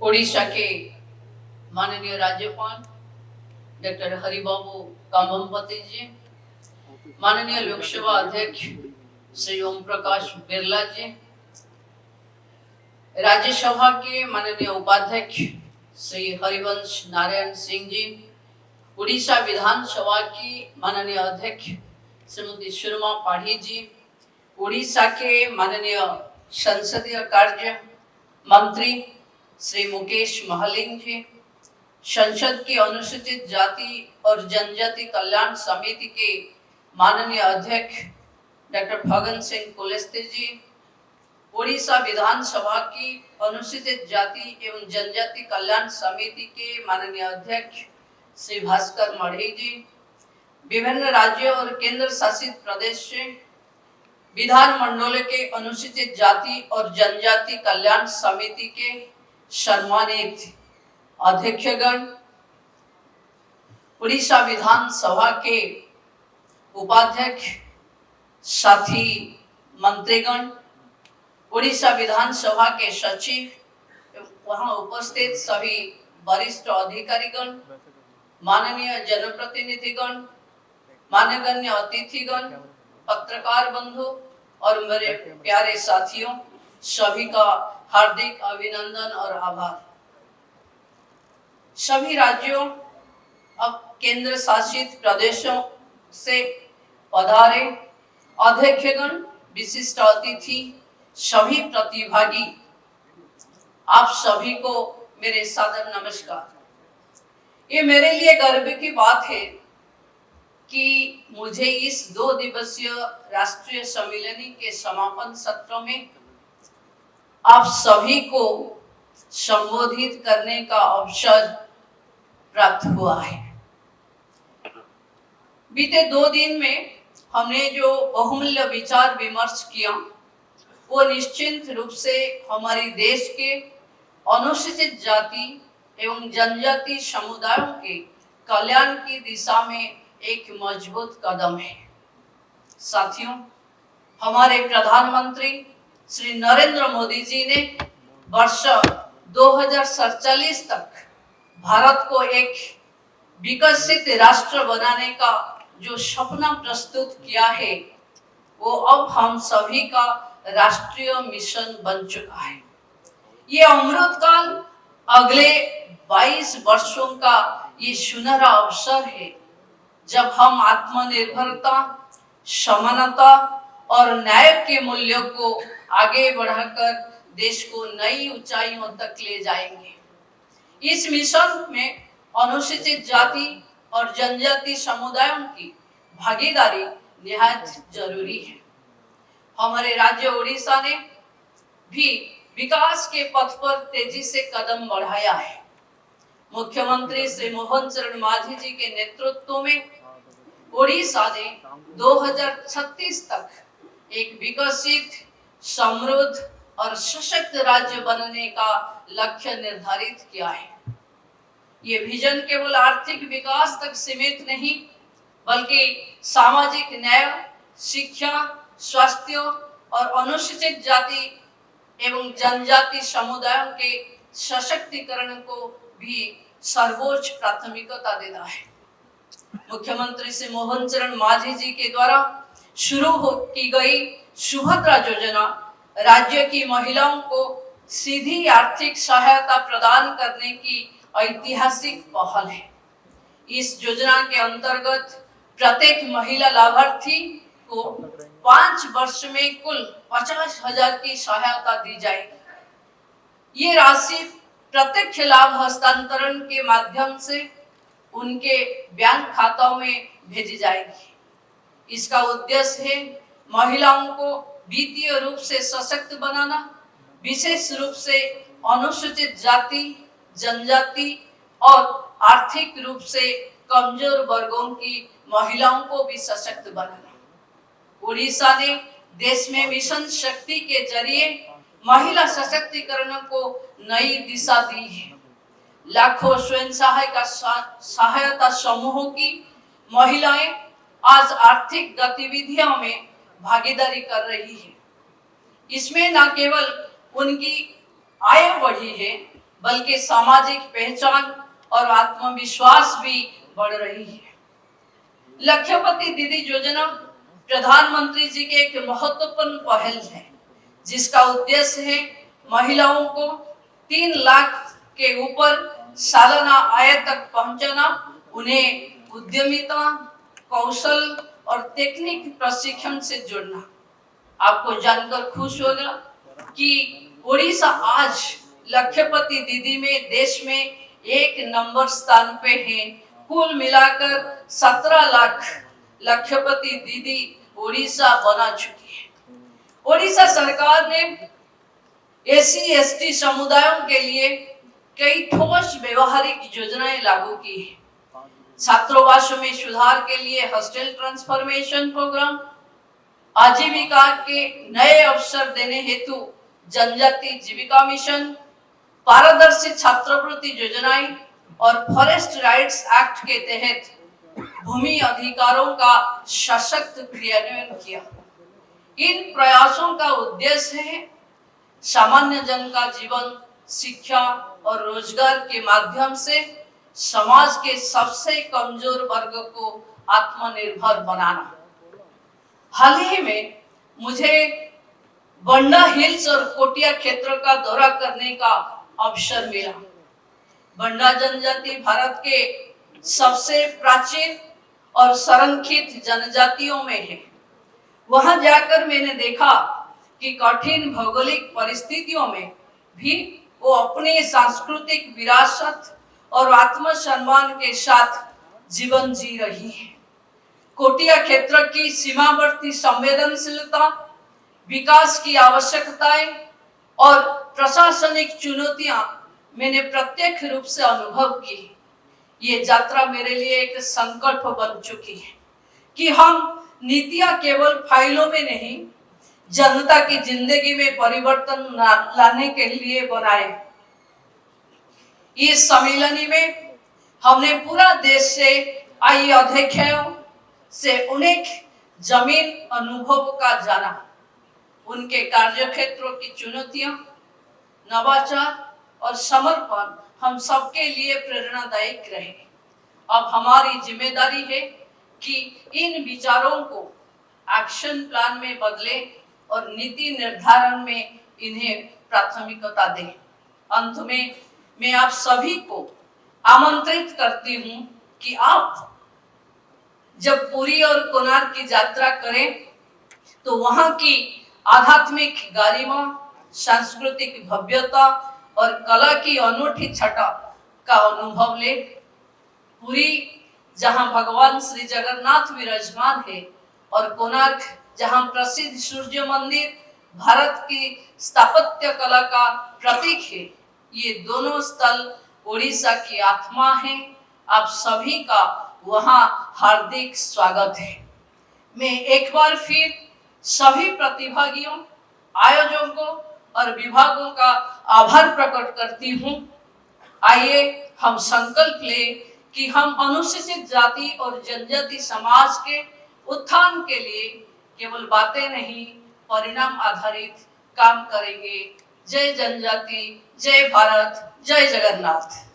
ओडिशा के माननीय राज्यपाल डॉक्टर हरिबाबू काममपति जी, माननीय लोकसभा अध्यक्ष श्री ओम प्रकाश बिरला जी, राज्यसभा के माननीय उपाध्यक्ष श्री हरिवंश नारायण सिंह जी, उड़ीसा विधानसभा की माननीय अध्यक्ष श्रीमती सुरमा पाढ़ी जी, उड़ीसा के माननीय संसदीय कार्य मंत्री श्री मुकेश महलिंग जी, संसद की अनुसूचित जाति और जनजाति कल्याण समिति के माननीय अध्यक्ष डॉक्टर फगन सिंह कुलस्ते जी, उड़ीसा विधानसभा की अनुसूचित जाति एवं जनजाति कल्याण समिति के माननीय अध्यक्ष श्री भास्कर मढ़ी जी, विभिन्न राज्यों और केंद्र शासित प्रदेश से विधानमंडल के अनुसूचित जाति और जनजाति कल्याण समिति के सम्मानित अध्यक्षगण, उड़ीसा विधानसभा के उपाध्यक्ष, साथी मंत्रीगण, उड़ीसा विधानसभा के सचिव, वहां उपस्थित सभी वरिष्ठ अधिकारीगण, माननीय जनप्रतिनिधिगण, मान्यगण्य अतिथिगण, पत्रकार बंधु और मेरे प्यारे साथियों, सभी का हार्दिक अभिनंदन और आभार। सभी राज्यों अब केंद्र शासित प्रदेशों से पधारे अध्यक्षगण, विशिष्ट अतिथि, सभी प्रतिभागी, आप सभी को मेरे सादर नमस्कार। ये मेरे लिए गर्व की बात है कि मुझे इस 2 दिवसीय राष्ट्रीय सम्मेलन के समापन सत्र में आप सभी को संबोधित करने का अवसर प्राप्त हुआ है। बीते 2 दिन में हमने जो बहुमूल्य विचार विमर्श किया वो निश्चित रूप से हमारे देश के अनुसूचित जाति एवं जनजाति समुदायों के कल्याण की दिशा में एक मजबूत कदम है। साथियों, हमारे प्रधानमंत्री श्री नरेंद्र मोदी जी ने वर्ष 2047 तक भारत को एक विकसित राष्ट्र बनाने का जो सपना प्रस्तुत किया है वो अब हम सभी का राष्ट्रीय मिशन बन चुका है। ये अमृतकाल अगले 22 वर्षों का ये सुनहरा अवसर है जब हम आत्मनिर्भरता, समानता और न्याय के मूल्यों को आगे बढ़ाकर देश को नई ऊंचाइयों तक ले जाएंगे। इस मिशन में अनुसूचित जाति और जनजाति समुदायों की भागीदारी निहायत जरूरी है। हमारे राज्य उड़ीसा ने भी विकास के पथ पर तेजी से कदम बढ़ाया है। मुख्यमंत्री श्री मोहन चरण मांझी जी के नेतृत्व में उड़ीसा ने 2036 तक एक विकसित, समृद्ध और सशक्त राज्य बनने का लक्ष्य निर्धारित किया है। ये विजन केवल आर्थिक विकास तक सीमित नहीं बल्कि सामाजिक न्याय, शिक्षा, स्वास्थ्य और अनुसूचित जाति एवं जनजाति समुदायों के सशक्तिकरण को भी सर्वोच्च प्राथमिकता देता है। मुख्यमंत्री श्री मोहन चरण मांझी जी के द्वारा शुरू की गई सुभद्रा योजना राज्य की महिलाओं को सीधी आर्थिक सहायता प्रदान करने की ऐतिहासिक पहल है। इस योजना के अंतर्गत प्रत्येक महिला लाभार्थी को 5 वर्ष में कुल 50,000 की सहायता दी जाएगी। ये राशि प्रत्यक्ष लाभ हस्तांतरण के माध्यम से उनके बैंक खातों में भेजी जाएगी। इसका उद्देश्य है महिलाओं को वित्तीय रूप से सशक्त बनाना, विशेष रूप से अनुसूचित जाति, जनजाति और आर्थिक रूप से कमजोर वर्गों की महिलाओं को भी सशक्त बनाना। उड़ीसा ने देश में मिशन शक्ति के जरिए महिला सशक्तिकरण को नई दिशा दी है। लाखों स्वयं सहायता समूहों की महिलाएं आज आर्थिक गतिविधियों में भागीदारी कर रही है। इसमें न केवल उनकी आय बढ़ी है बल्कि सामाजिक पहचान और आत्मविश्वास भी बढ़ रही है। लक्ष्यपति दीदी योजना प्रधानमंत्री जी के एक महत्वपूर्ण पहल है, जिसका उद्देश्य है महिलाओं को 3 लाख के ऊपर सालाना आय तक पहुंचाना, उन्हें उद्यमिता, कौशल और तकनीक प्रशिक्षण से जोड़ना। आपको जानकर खुश होगा कि ओडिशा आज लक्ष्यपति दीदी में देश में 1 नंबर स्थान पे है। कुल मिलाकर 17 लाख लक्ष्यपति दीदी ओडिशा बना चुकी है। ओडिशा सरकार ने SC/ST समुदायों के लिए कई ठोस व्यवहारिक योजनाएं लागू की है। छात्रावासों में सुधार के लिए हॉस्टल ट्रांसफॉर्मेशन प्रोग्राम, आजीविका के नए अवसर देने हेतु जनजाति जीविका मिशन, पारदर्शी छात्रवृत्ति योजनाएं और फॉरेस्ट राइट्स एक्ट के तहत भूमि अधिकारों का सशक्त क्रियान्वयन किया। इन प्रयासों का उद्देश्य है सामान्य जन का जीवन शिक्षा और रोजगार के माध्यम से समाज के सबसे कमजोर वर्ग को आत्मनिर्भर बनाना। हाल ही में मुझे बंडा हिल्स और कोटिया क्षेत्र का दौरा करने का अवसर मिला। बंडा जनजाति भारत के सबसे प्राचीन और संरक्षित जनजातियों में है। वहां जाकर मैंने देखा कि कठिन भौगोलिक परिस्थितियों में भी वो अपनी सांस्कृतिक विरासत और आत्मसम्मान के साथ जीवन जी रही है। कोटिया क्षेत्र की सीमावर्ती संवेदनशीलता, विकास की आवश्यकताएं और प्रशासनिक चुनौतियां मैंने प्रत्यक्ष रूप से अनुभव की। ये यात्रा मेरे लिए एक संकल्प बन चुकी है कि हम नीतियां केवल फाइलों में नहीं, जनता की जिंदगी में परिवर्तन लाने के लिए बनाए। इस सम्मेलन में हमने पूरा देश से आई अध्यक्षों से अनेक जमीन अनुभव का जाना। उनके कार्यक्षेत्रों की चुनौतियां, नवाचार और समर्पण हम सबके लिए प्रेरणादायक रहे। अब हमारी जिम्मेदारी है कि इन विचारों को एक्शन प्लान में बदले और नीति निर्धारण में इन्हें प्राथमिकता दें। अंत में मैं आप सभी को आमंत्रित करती हूं कि आप जब पुरी और कोणार्क की यात्रा करें तो वहां की आध्यात्मिक गरिमा, सांस्कृतिक भव्यता और कला की अनूठी छटा का अनुभव ले। पुरी जहां भगवान श्री जगन्नाथ विराजमान है और कोणार्क जहां प्रसिद्ध सूर्य मंदिर भारत की स्थापत्य कला का प्रतीक है, ये दोनों स्थल ओडिशा की आत्मा है। आप सभी का वहां हार्दिक स्वागत है। मैं एक बार फिर सभी प्रतिभागियों, आयोजकों और विभागों का आभार प्रकट करती हूँ। आइए हम संकल्प लें कि हम अनुसूचित जाति और जनजाति समाज के उत्थान के लिए केवल बातें नहीं, परिणाम आधारित काम करेंगे। जय जनजाति, जय भारत, जय जगन्नाथ।